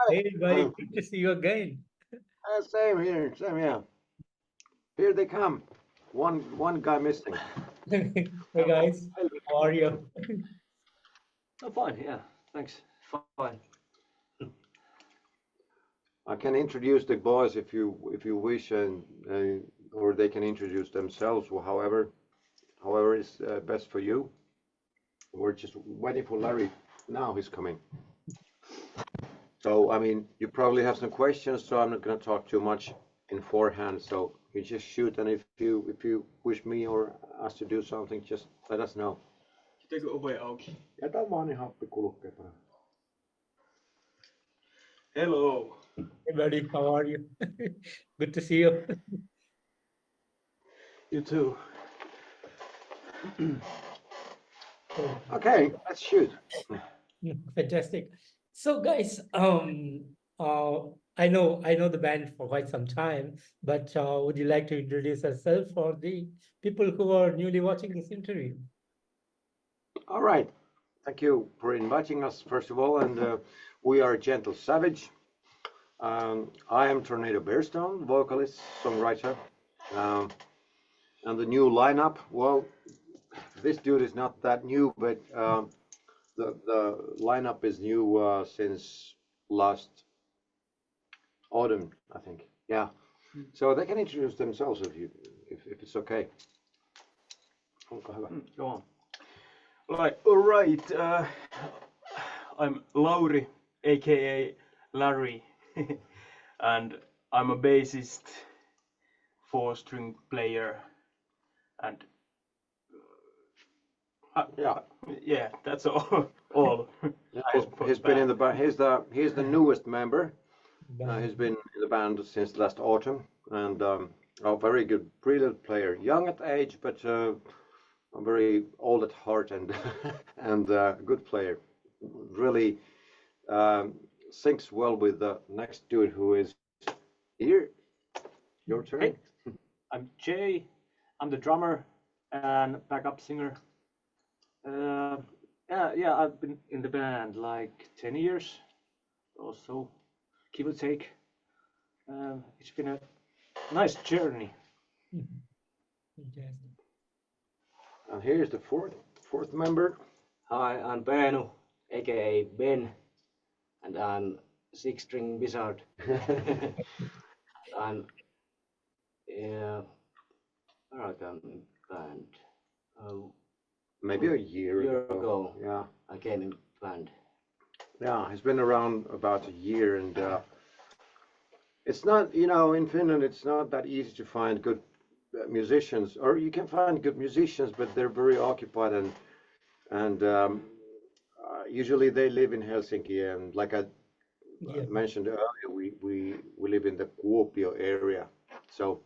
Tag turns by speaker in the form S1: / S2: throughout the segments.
S1: Hey, buddy,
S2: Hi.
S1: good to see you again.
S2: Same here. Same, yeah. Here they come. One guy missing.
S1: Hey,
S2: Uh,
S1: guys, how are you?
S3: Oh, fine. Yeah, thanks. Fine.
S2: I can introduce the boys if you wish, and or they can introduce themselves, or however is best for you. We're just waiting for Larry. Now he's coming. So I mean, you probably have some questions, so I'm not going to talk too much in forehand. So you just shoot, and if you wish me or us to do something, just let us know.
S3: Pitääkö ove auki?
S2: Jätä vaan niin happi kulkee.
S3: Hello.
S1: Hey, buddy, how are you? Good to see you.
S3: You too.
S2: Okay, let's shoot.
S1: Fantastic. So, guys, I know the band for quite some time, but would you like to introduce yourself for the people who are newly watching this interview?
S2: All right. Thank you for inviting us, first of all. And we are Gentle Savage. I am Tornado Bearstone, vocalist, songwriter. Um, and the new lineup, well, this dude is not that new, but the lineup is new since last autumn, I think. Yeah. So they can introduce themselves if it's okay. Olkaa hyvä.
S3: Go on. All right. I'm Lauri, aka Larry, and I'm a bassist, four-string player, and
S2: Yeah.
S3: that's all. all.
S2: Yeah,
S3: for
S2: he's
S3: the
S2: been in
S3: band.
S2: the band. He's the newest member.
S1: Band.
S2: He's been in the band since last autumn, and a very good, brilliant player. Young at age, but very old at heart, and and good player. Really syncs well with the next dude who is here. Your turn.
S3: Hey, I'm Jay. I'm the drummer and backup singer. Yeah, I've been in the band like 10 years or so, give or take. It's been a nice journey.
S1: Fantastic.
S2: And here's the fourth member.
S4: Hi, I'm Beenu, aka Ben, and I'm six-string wizard. I'm where I come in band.
S2: Maybe a year
S4: Year ago.
S2: Yeah.
S4: I came in band.
S2: Yeah, he's been around about a year, and it's not, in Finland, it's not that easy to find good musicians, or you can find good musicians, but they're very occupied, and usually they live in Helsinki, and like I
S1: Yeah.
S2: mentioned earlier, we live in the Kuopio area, so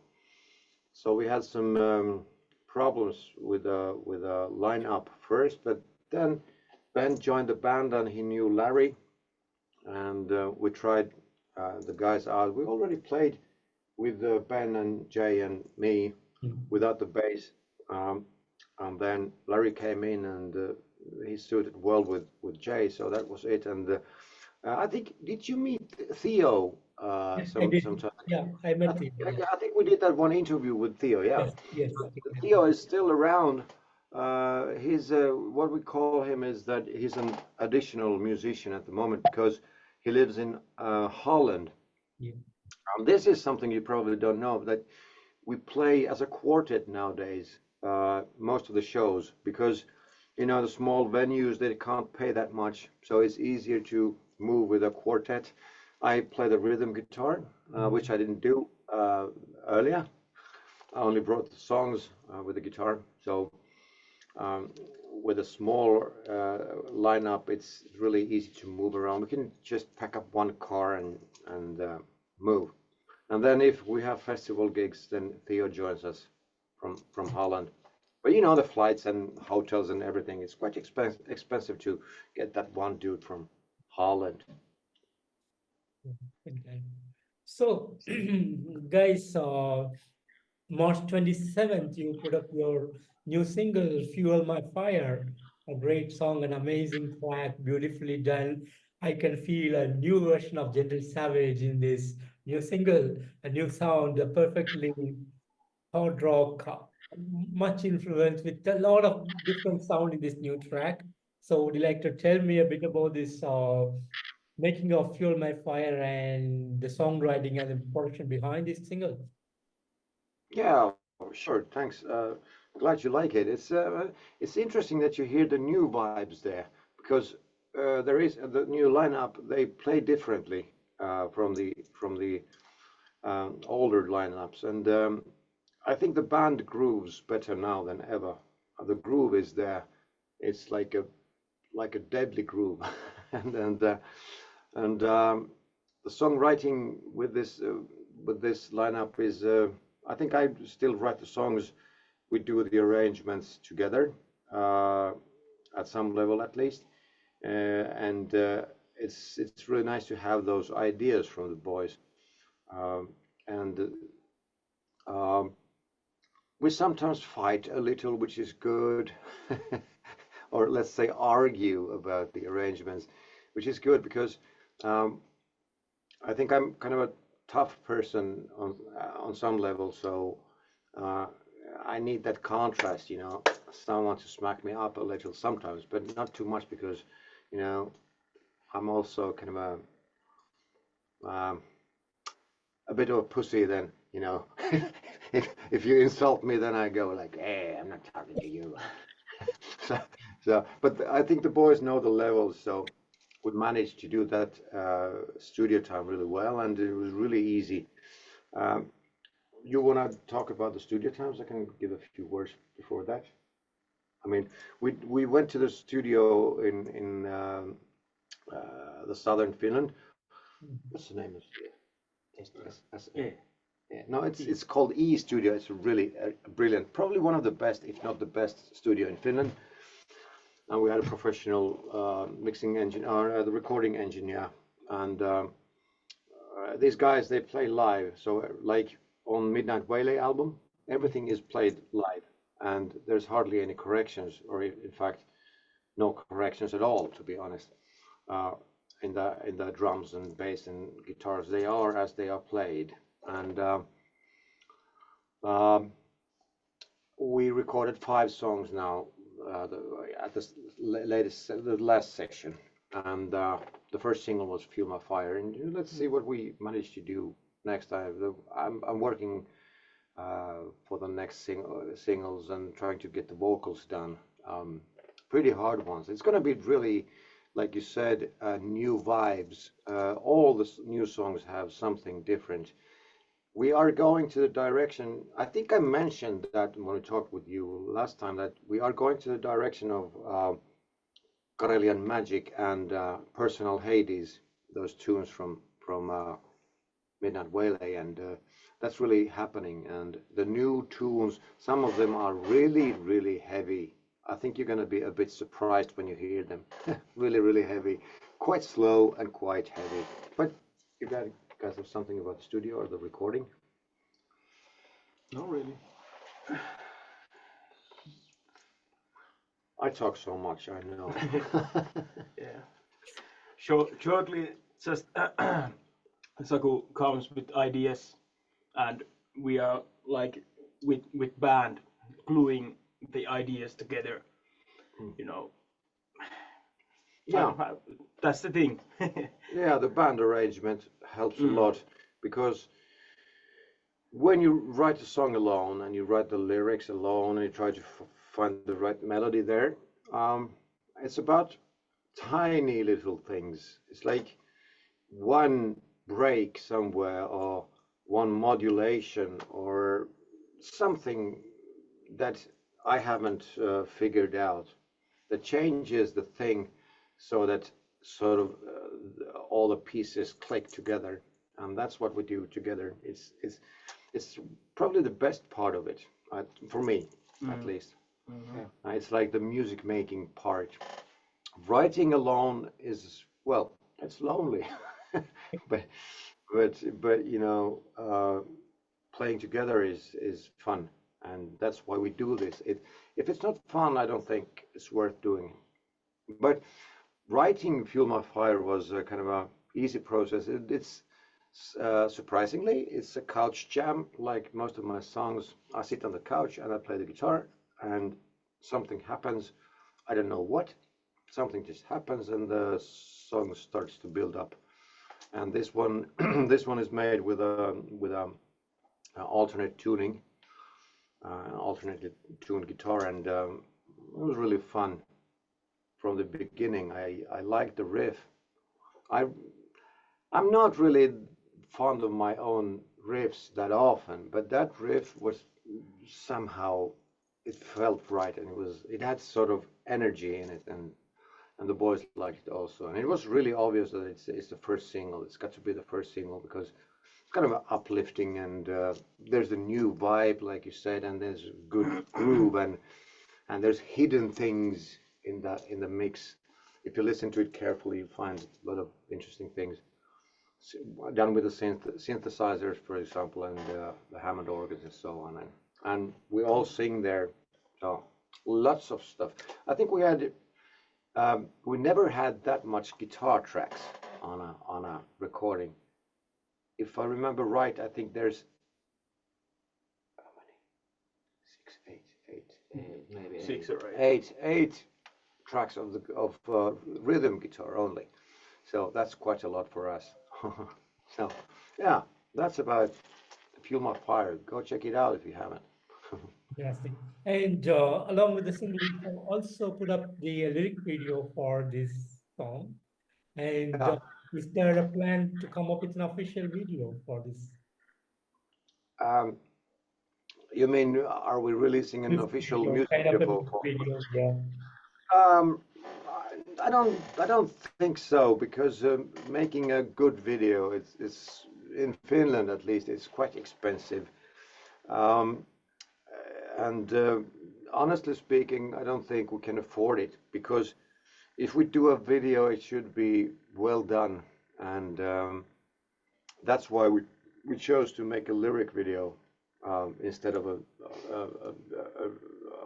S2: we had some problems with a lineup first, but then Ben joined the band and he knew Larry, and we tried the guys out. We already played with Ben and Jay and me without the bass, and then Larry came in and he suited well with Jay, so that was it. And I think, did you meet Theo
S1: Yes, I did.
S2: sometime?
S1: Yeah, I met him. Yeah.
S2: I think we did that one interview with Theo. Yeah.
S1: Yes, yes. I think I
S2: Theo
S1: met
S2: is still around. He's what we call him is that he's an additional musician at the moment because he lives in Holland.
S1: Yeah.
S2: This is something you probably don't know, that we play as a quartet nowadays, most of the shows, because the small venues, they can't pay that much, so it's easier to move with a quartet. I play the rhythm guitar, which I didn't do earlier. I only brought the songs with the guitar. So with a small lineup, it's really easy to move around. We can just pack up one car and move. And then if we have festival gigs, then Theo joins us from Holland. But the flights and hotels and everything, it's quite expensive to get that one dude from Holland.
S1: Okay. So, guys, March 27th, you put up your new single, Fuel My Fire, a great song, an amazing track, beautifully done. I can feel a new version of Gentle Savage in this new single, a new sound, a perfectly hard rock, much influence with a lot of different sound in this new track. So, would you like to tell me a bit about this making of Fuel My Fire and the songwriting and the production behind this single?
S2: Yeah, sure. Thanks. Glad you like it. It's interesting that you hear the new vibes there because there is the new lineup. They play differently from the older lineups, and I think the band grooves better now than ever. The groove is there. It's like a deadly groove, and the songwriting with this lineup is. I think I still write the songs. We do the arrangements together uh, at some level at least, and it's really nice to have those ideas from the boys. And um, we sometimes fight a little, which is good, or let's say argue about the arrangements, which is good because um, I think I'm kind of a tough person on some level, so uh, I need that contrast, someone to smack me up a little sometimes, but not too much because, you know, I'm also kind of um, a bit of a pussy. Then, if you insult me, then I go like, "Hey, I'm not talking to you." so, but I think the boys know the levels, so we managed to do that studio time really well, and it was really easy. Um, you want to talk about the studio times? I can give a few words before that. I mean, we went to the studio in the southern Finland. What's the name of the studio?
S3: Yeah.
S2: Yeah, no, it's called E Studio. It's really brilliant. Probably one of the best, if not the best, studio in Finland. And we had a professional mixing engineer, the recording engineer, and these guys they play live. So like on Midnight Waylay album, everything is played live, and there's hardly any corrections, or in fact, no corrections at all, to be honest. Uh, in the drums and bass and guitars, they are as they are played, and um, we recorded 5 songs now at the last section, and the first single was "Feel My Fire," and let's see what we managed to do next time. I'm working for the next singles and trying to get the vocals done. Pretty hard ones. It's going to be really, like you said, new vibes. All the new songs have something different. We are going to the direction. I think I mentioned that when we talked with you last time that we are going to the direction of Karelian Magic and Personal Hades, those tunes from Midnight Waylay, and that's really happening. And the new tunes, some of them are really, really heavy. I think you're going to be a bit surprised when you hear them. Really, really heavy, quite slow and quite heavy. But you guys have something about the studio or the recording?
S3: No, really.
S2: I talk so much, I know.
S3: Yeah. Shortly, just Saku comes with ideas, and we are like with band gluing the ideas together. You know.
S2: Yeah.
S3: That's the thing.
S2: Yeah, the band arrangement helps a lot because when you write a song alone and you write the lyrics alone and you try to find the right melody there, it's about tiny little things. It's like one break somewhere or one modulation or something that I haven't figured out that changes the thing so that sort of all the pieces click together, and that's what we do together. It's probably the best part of it, for me at least. It's like the music making part. Writing alone is, well, it's lonely, but playing together is fun, and that's why we do this. If it's not fun, I don't think it's worth doing. But writing Fuel My Fire was a kind of a easy process. It's surprisingly, it's a couch jam. Like most of my songs, I sit on the couch and I play the guitar, and something happens. I don't know what. Something just happens, and the song starts to build up. And this one, this one is made with a alternate tuning, alternated tuned guitar, and it was really fun from the beginning. I liked the riff. I I'm not really fond of my own riffs that often, but that riff was somehow it felt right, and it had sort of energy in it, and the boys liked it also. And it was really obvious that it's the first single. It's got to be the first single because it's kind of uplifting, and there's a new vibe, like you said, and there's a good groove, and there's hidden things in the mix. If you listen to it carefully, you find a lot of interesting things done with the synthesizers, for example, and the Hammond organs and so on. And we all sing there, so lots of stuff. I think we never had that much guitar tracks on a recording. If I remember right, I think there's how many? 6, 8, 8,
S4: maybe
S3: 6 or 8.
S2: eight tracks of rhythm guitar only. So that's quite a lot for us. So yeah, that's about Fuel My Fire. Go check it out if you haven't.
S1: Interesting. And along with the single, you have also put up the lyric video for this song. And
S2: Yeah.
S1: is there a plan to come up with an official video for
S2: Um, you mean, are we releasing an
S1: this
S2: official
S1: video?
S2: music
S1: Kind of
S2: video
S1: a
S2: for?
S1: music video, yeah.
S2: Um, I don't think so, because making a good video is in Finland at least it's quite expensive. Um, and honestly speaking, I don't think we can afford it, because if we do a video, it should be well done, and that's why we chose to make a lyric video instead of a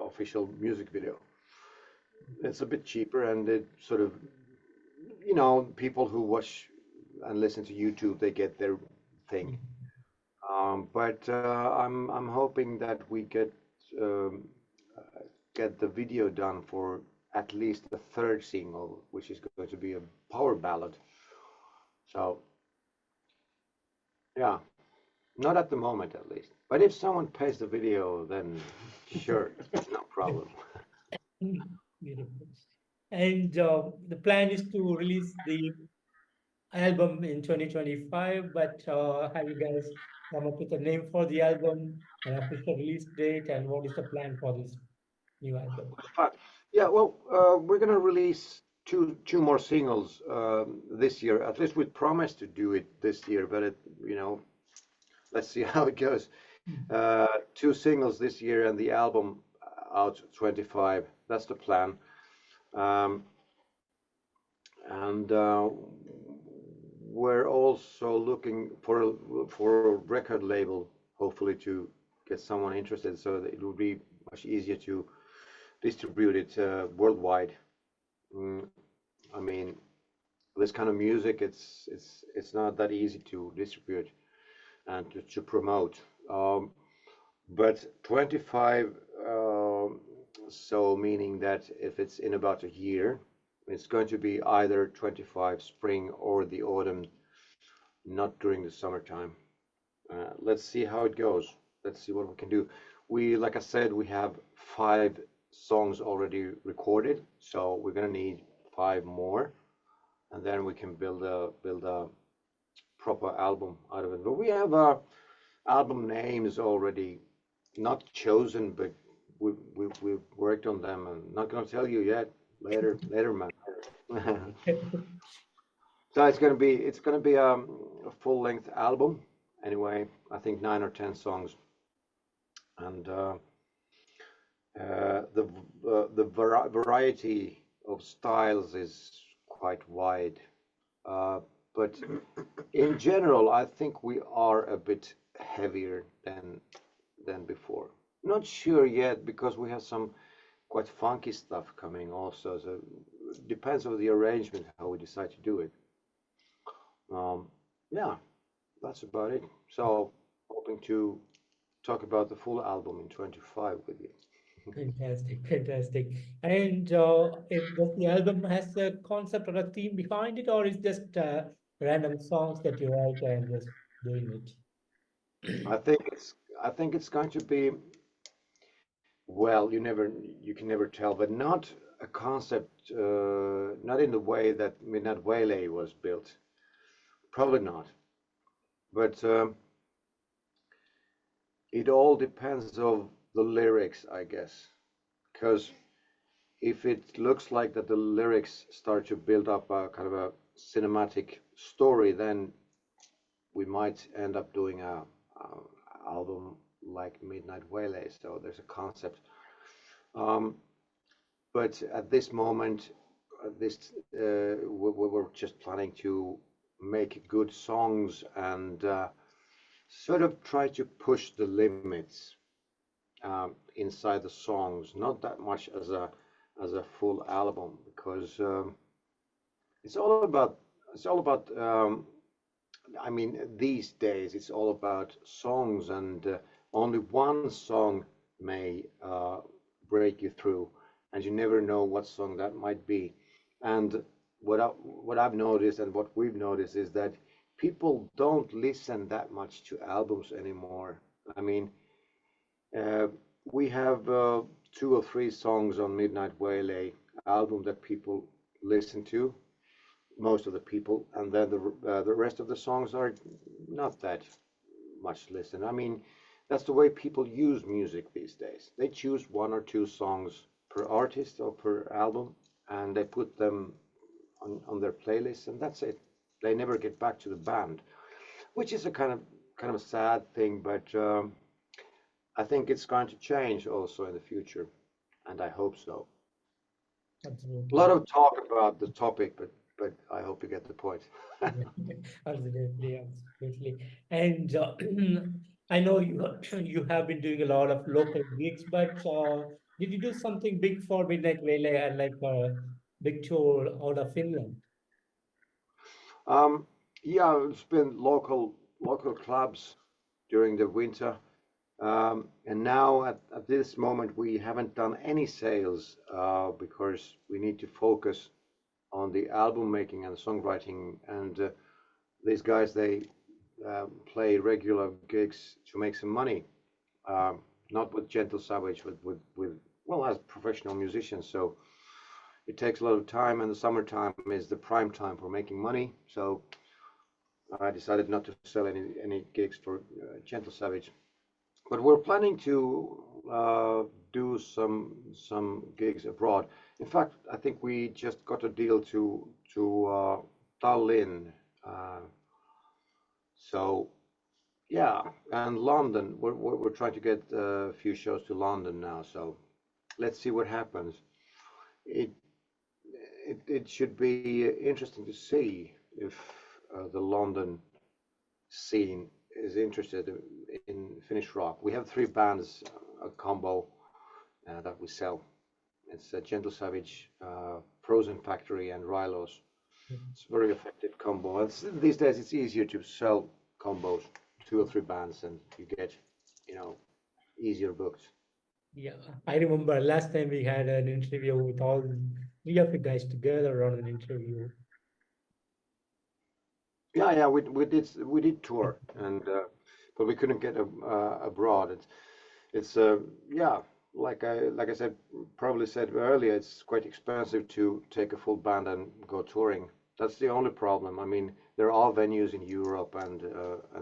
S2: official music video. It's a bit cheaper, and it sort of, people who watch and listen to YouTube, they get their thing. But I'm hoping that we um, get the video done for at least the third single, which is going to be a power ballad. So yeah, not at the moment at least. But if someone pays the video, then sure, no problem.
S1: Beautiful. And the plan is to release the album in 2025, but have you guys come up with a name for the album, an official release date, and what is the plan for this new album?
S2: But yeah, well, we're gonna release two more singles this year. At least we promised to do it this year, but let's see how it goes. Two singles this year and the album out 25. That's the plan. Um, and we're also looking for a record label, hopefully to get someone interested, so that it will be much easier to distribute it worldwide. Mm, I mean, this kind of music, it's not that easy to distribute and to promote. But 25, so meaning that if it's in about a year, it's going to be either 25 spring or the autumn, not during the summertime. Let's see how it goes. Let's see what we can do. Like I said, we have 5 songs already recorded, so we're gonna need 5 more, and then we can build a proper album out of it. But we have album names already not chosen, but we've worked on them. I'm not gonna tell you yet. Later, man. So it's gonna be a full-length album. Anyway, I think 9 or 10 songs, and the variety of styles is quite wide. But in general, I think we are a bit heavier than before. Not sure yet, because we have some quite funky stuff coming also. So depends on the arrangement how we decide to do it. Yeah, that's about it. So hoping to talk about the full album in 25 with you.
S1: Fantastic, fantastic. And does the album has a concept or a theme behind it, or is just random songs that you write and just doing it?
S2: I think it's I think it's going to be, well, you can never tell, but not a concept, not in the way that Midnight Waylay was built. Probably not. But it all depends of the lyrics, I guess. Because if it looks like that the lyrics start to build up a kind of a cinematic story, then we might end up doing a album like Midnight Waylay. So there's a concept. Um, but at this moment, we're just planning to make good songs and sort of try to push the limits inside the songs. Not that much as a full album, because it's all about it's all about. I mean, these days it's all about songs, and only one song may break you through, and you never know what song that might be. And what I've noticed and what we've noticed is that people don't listen that much to albums anymore. I mean, uh, we have 2 or 3 songs on Midnight Waylay album that people listen to, most of the people, and then the rest of the songs are not that much listened. I mean, that's the way people use music these days. They choose 1 or 2 songs per artist or per album, and they put them on their playlist, and that's it. They never get back to the band, which is a kind of a sad thing, but I think it's going to change also in the future, and I hope so. A lot
S1: Absolutely.
S2: of talk about the topic, but I hope you get the point.
S1: Absolutely, absolutely. And I know you have been doing a lot of local gigs, but did you do something big for Midnight Waylay and like a big tour out of Finland?
S2: Um, yeah, it's been local clubs during the winter, and now at this moment we haven't done any sales because we need to focus on the album making and songwriting. And these guys, they play regular gigs to make some money, not with Gentle Savage, but with well, as professional musicians. So it takes a lot of time, and the summertime is the prime time for making money. So I decided not to sell any gigs for Gentle Savage, but we're planning to do some gigs abroad. In fact, I think we just got a deal to Tallinn. Uh, so yeah, and London. We're trying to get a few shows to London now. So let's see what happens. It it should be interesting to see if the London scene is interested in Finnish rock. We have 3 bands, a combo that we sell. It's Gentle Savage, Frozen Factory, and Rylos. It's a very effective combo. These days, it's easier to sell combos, 2 or 3 bands, and you get, you know, easier booked.
S1: Yeah, I remember last time we had an interview with all 3 of you guys together on an interview.
S2: Yeah, we did tour, and but we couldn't get abroad. It's yeah, like I said, probably said earlier, it's quite expensive to take a full band and go touring. That's the only problem. I mean, there are venues in Europe and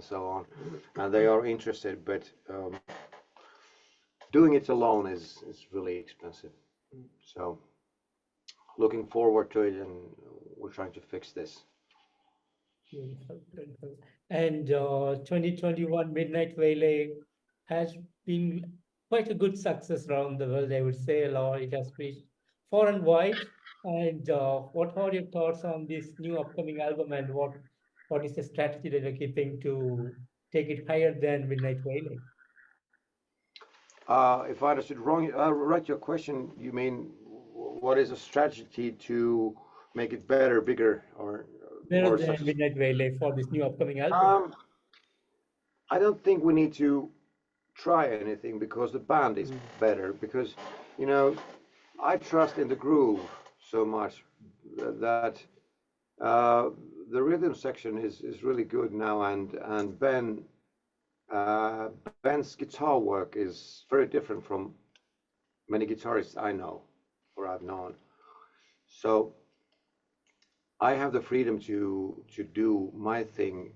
S2: so on, and they are interested, but doing it alone is really expensive. So looking forward to it, and we're trying to fix this.
S1: Beautiful, beautiful. And 2021 Midnight Waylay has been quite a good success around the world, I would say. A lot, it has reached far and wide. And what are your thoughts on this new upcoming album, and what is the strategy that you're keeping to take it higher than Midnight Waylay?
S2: If I understood wrong, right, your question, you mean what is a strategy to make it better, bigger, or
S1: Better
S2: more
S1: than
S2: successful?
S1: Midnight Waylay for this new upcoming album.
S2: Um, I don't think we need to try anything because the band is better. Because you know, I trust in the groove so much that uh, the rhythm section is really good now, and Ben's guitar work is very different from many guitarists I know or I've known. So I have the freedom to do my thing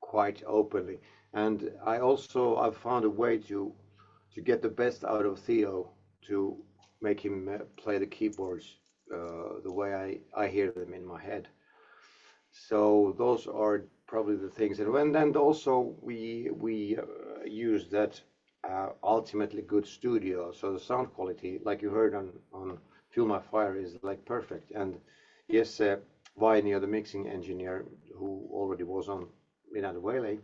S2: quite openly, and I've found a way to get the best out of Theo to make him play the keyboards the way I hear them in my head. So those are probably the things. And then also we use that ultimately good studio. So the sound quality, like you heard on Fuel My Fire, is like perfect. And yes, Vainio, the mixing engineer who already was on Midnight Waylay,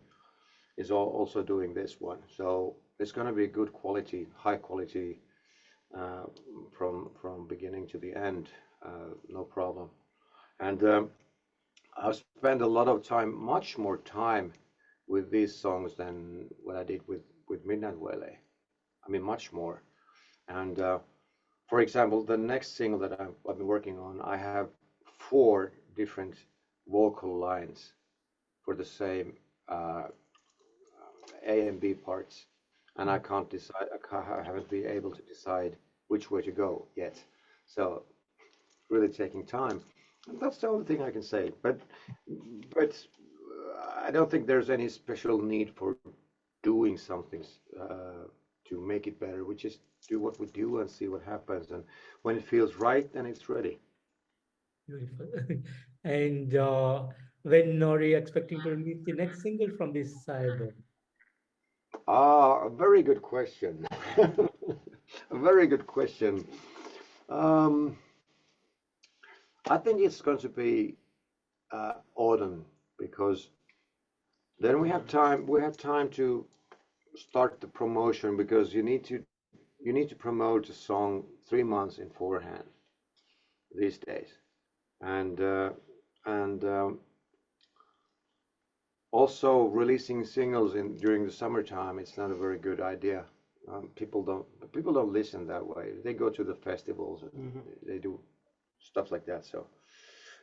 S2: is also doing this one. So it's going to be good quality, high quality uh, from beginning to the end, no problem. And I've spent a lot of time, much more time, with these songs than what I did with Midnight Waylay. I mean, much more. And for example, the next single that I've been working on, I have 4 different vocal lines for the same A and B parts, and I can't decide. I haven't been able to decide which way to go yet. So really taking time. And that's the only thing I can say. But I don't think there's any special need for doing something to make it better. We just do what we do and see what happens. And when it feels right, then it's ready.
S1: Beautiful. And when are you expecting to release the next single from this album?
S2: Ah, a very good question. A very good question. Um, I think it's going to be autumn because then we have time. We have time to start the promotion because you need to promote a song 3 months in forehand these days, and also releasing singles in during the summertime. It's not a very good idea. People don't listen that way. They go to the festivals and they do stuff like that. So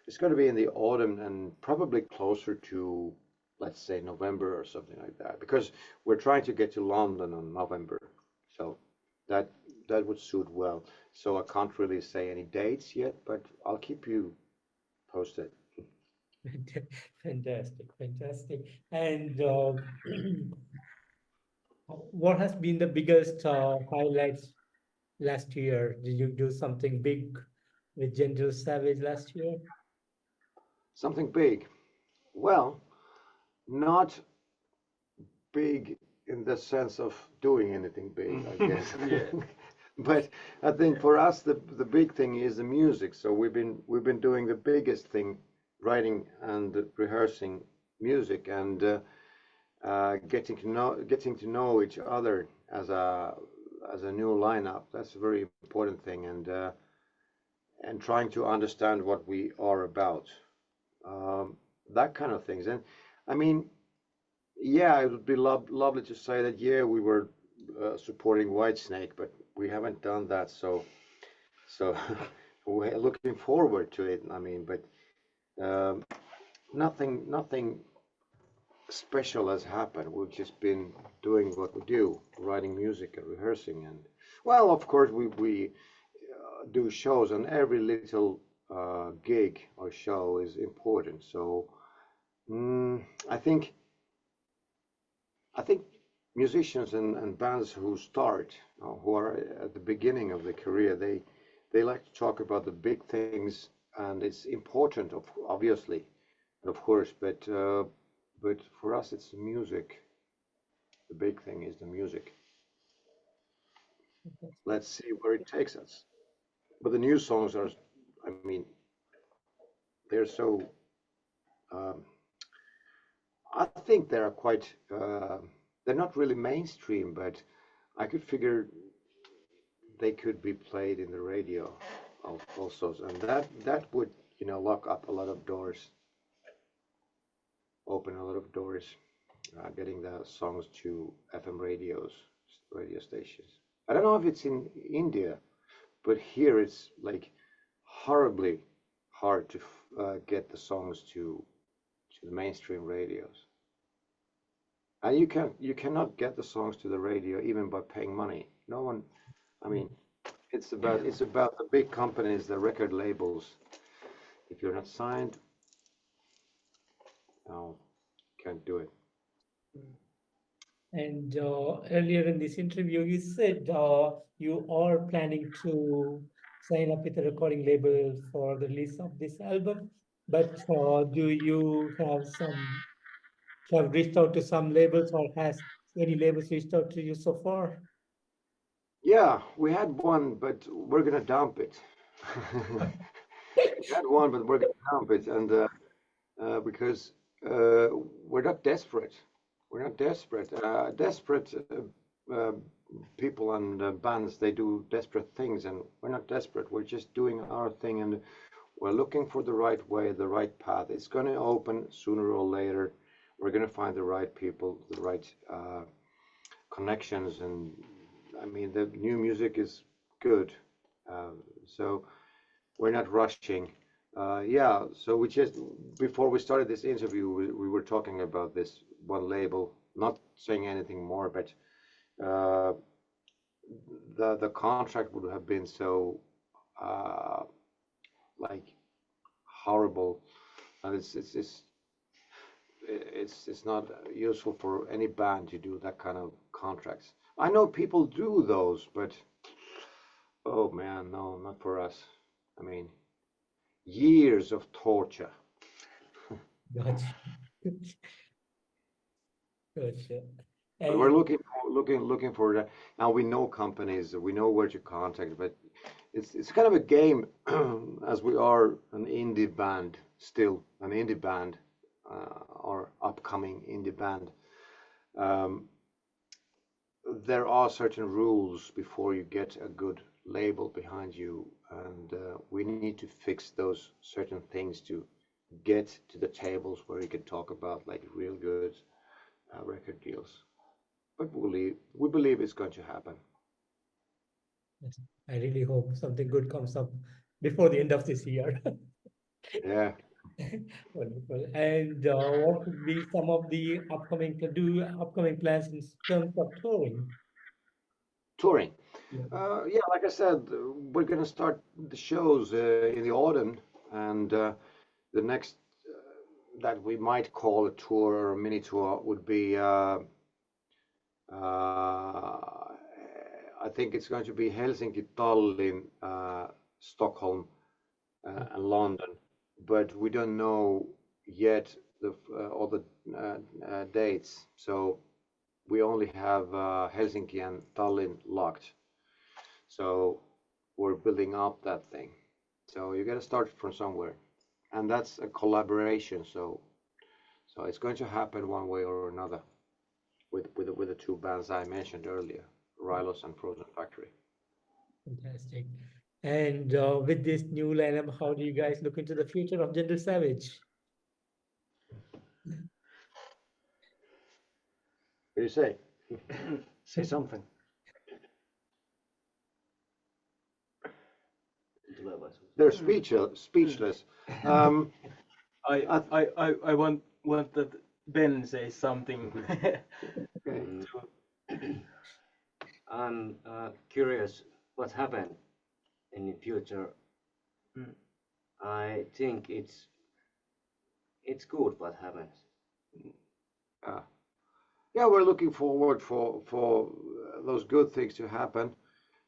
S2: it's going to be in the autumn and probably closer to, let's say, November or something like that, because we're trying to get to London on November. So that that would suit well. So I can't really say any dates yet, but I'll keep you posted.
S1: Fantastic, fantastic. And what has been the biggest highlights last year? Did you do something big with Gentle Savage last year?
S2: Something big. Well, not big in the sense of doing anything big, I guess.
S3: Yeah.
S2: But I think for us the big thing is the music. So we've been doing the biggest thing, writing and rehearsing music and getting to know each other as a new lineup. That's a very important thing, and trying to understand what we are about. Um, that kind of things. And I mean, yeah, it would be lovely to say that, yeah, we were supporting Whitesnake, but we haven't done that. So we're looking forward to it. I mean, but um, nothing special has happened. We've just been doing what we do, writing music and rehearsing. And well, of course, we do shows, and every little gig or show is important. So I think musicians and bands who start, who are at the beginning of their career, they like to talk about the big things, and it's important, obviously, and of course, but for us, it's the music. The big thing is the music. Let's see where it takes us. But the new songs are, I mean, they're so. Um, I think they are quite. They're not really mainstream, but I could figure they could be played in the radio also, and that would, you know, lock up a lot of doors, open a lot of doors, getting the songs to FM radio stations. I don't know if it's in India, but here it's like horribly hard to get the songs to the mainstream radios. And you cannot get the songs to the radio even by paying money. No one, I mean, it's about the big companies, the record labels. If you're not signed, no, can't do it.
S1: And earlier in this interview, you said you are planning to sign up with a recording label for the release of this album. But do you have reached out to some labels, or has any labels reached out to you so far?
S2: Yeah, we had one, but we're gonna dump it. We had one, but we're gonna dump it, and because we're not desperate. We're not desperate. Desperate people and bands, they do desperate things, and we're not desperate. We're just doing our thing, and we're looking for the right way, the right path. It's going to open sooner or later. We're going to find the right people, the right connections, and I mean, the new music is good. So we're not rushing. Yeah, so we just, before we started this interview, we were talking about this one label, not saying anything more, but the contract would have been so like horrible, and it's not useful for any band to do that kind of contracts. I know people do those, but oh man, no, not for us. I mean, years of torture.
S1: Gotcha. Gotcha.
S2: But we're
S1: And
S2: looking for that. Now we know companies, we know where to contact, but it's kind of a game, as we are an indie band, still an indie band, or upcoming indie band. There are certain rules before you get a good label behind you, and we need to fix those certain things to get to the tables where we can talk about like real good record deals. But we believe it's going to happen.
S1: yes, I really hope something good comes up before the end of this year.
S2: Yeah.
S1: Wonderful. And what would be some of the upcoming plans in terms of touring?
S2: Touring.
S1: Yeah.
S2: Yeah, like I said, we're going to start the shows in the autumn, and the next that we might call a tour or a mini tour would be, I think it's going to be Helsinki, Tallinn, Stockholm, and London, but we don't know yet all the dates. So we only have Helsinki and Tallinn locked. So we're building up that thing. So you got to start from somewhere, and that's a collaboration. So it's going to happen one way or another with the two bands I mentioned earlier, Rylos and Frozen Factory.
S1: Fantastic. And with this new lineup, how do you guys look into the future of Gentle Savage?
S2: What do you say?
S3: Say something.
S2: They're speechless.
S5: I want that Ben says something.
S2: Okay.
S4: I'm curious what happened in the future.
S5: Mm.
S4: I think it's good what happens.
S2: Yeah, we're looking forward for those good things to happen,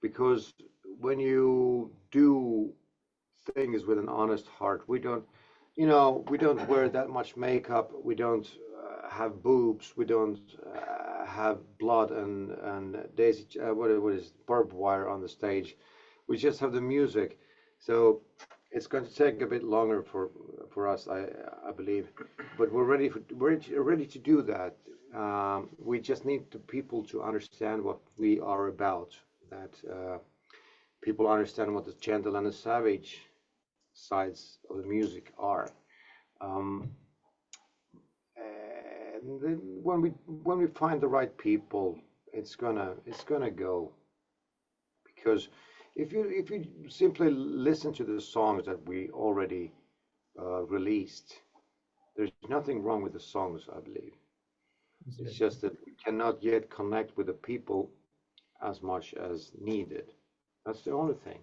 S2: because when you do things with an honest heart, we don't, you know, we don't wear that much makeup, we don't have boobs, we don't have blood and daisy what is barbed wire on the stage. We just have the music. So it's going to take a bit longer for us, I believe, but we're ready to do that. We just need the people to understand what we are about. That people understand what the gentle and the savage sides of the music are. Um, and then when we find the right people, it's gonna go. Because if you simply listen to the songs that we already released, there's nothing wrong with the songs, I believe. It's just that we cannot yet connect with the people as much as needed. That's the only thing.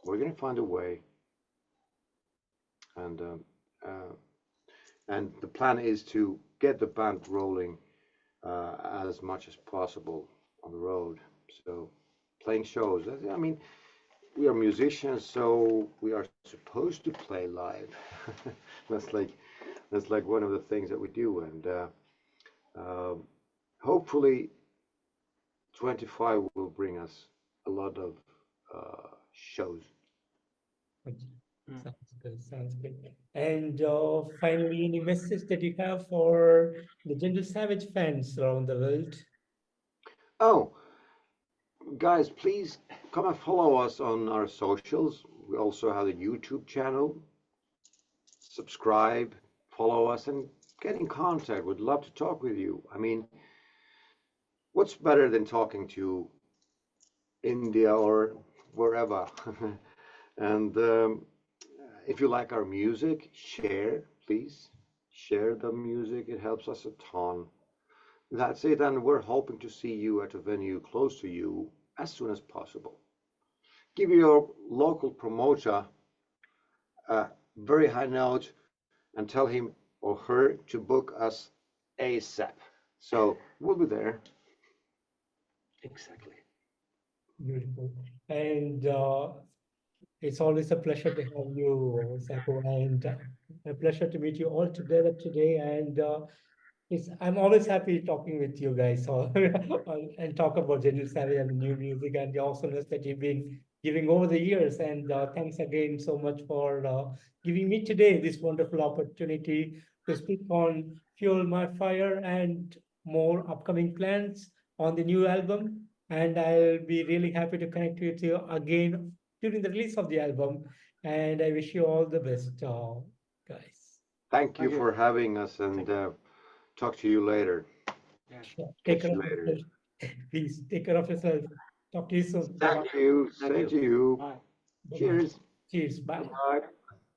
S2: We're gonna find a way, and the plan is to get the band rolling as much as possible on the road. So playing shows. I mean, we are musicians, so we are supposed to play live. that's like that's like one of the things that we do, and hopefully 25 will bring us a lot of shows.
S1: Okay. Sounds good. Sounds good. And finally, any message that you have for the Gentle Savage fans around the world?
S2: Oh, guys, please come and follow us on our socials. We also have a YouTube channel. Subscribe, follow us, and get in contact. We'd love to talk with you. I mean, what's better than talking to India or wherever? And if you like our music, share, please. Share the music. It helps us a ton. That's it, and we're hoping to see you at a venue close to you as soon as possible. Give your local promoter a very high note and tell him or her to book us ASAP. So we'll be there.
S3: Exactly.
S1: Beautiful. And it's always a pleasure to have you, Sako, and a pleasure to meet you all together today. And I'm always happy talking with you guys and talk about Gentle Savage and new music and the awesomeness that you've been giving over the years. And thanks again so much for giving me today this wonderful opportunity to speak on Fuel My Fire and more upcoming plans on the new album. And I'll be really happy to connect with you again during the release of the album. And I wish you all the best, guys.
S2: Thank you
S3: Thank you.
S2: for having us, and talk to you later.
S3: Yeah.
S1: Sure. Take
S2: Catch
S1: care
S2: you
S1: of
S2: later.
S1: yourself. Please take care of yourself. Talk to you soon. Bye-bye.
S2: Thank you.
S3: Thank
S2: Same
S3: you.
S2: to you.
S3: Bye.
S1: Bye-bye.
S2: Cheers.
S1: Cheers. Bye.
S2: Bye.